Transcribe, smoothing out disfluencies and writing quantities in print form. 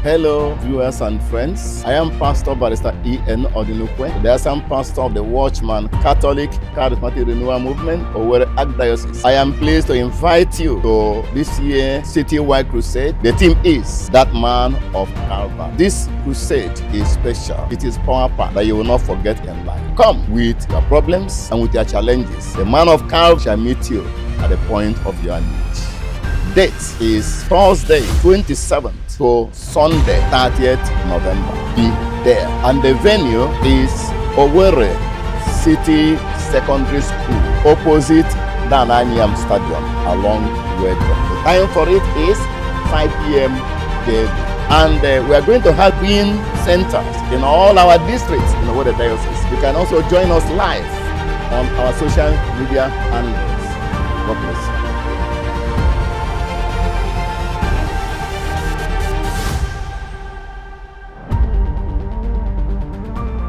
Hello, viewers and friends. I am Pastor Barrister E.N. Odinukwe, the Assistant Pastor of the Watchman Catholic Charismatic Renewal Movement, Owerri Archdiocese. I am pleased to invite you to this year's citywide crusade. The theme is That Man of Calvary. This crusade is special. It is powerful that you will not forget in life. Come with your problems and with your challenges. The Man of Calvary shall meet you at the point of your need. Date is Thursday 27th to Sunday 30th November. Be there. And the venue is Owerri City Secondary School, opposite the Anyiam Stadium along Wetheral. The time for it is 5 p.m. daily. And we are going to have being centers in all our districts in Owerri Diocese. You can also join us live on our social media handles. God bless you.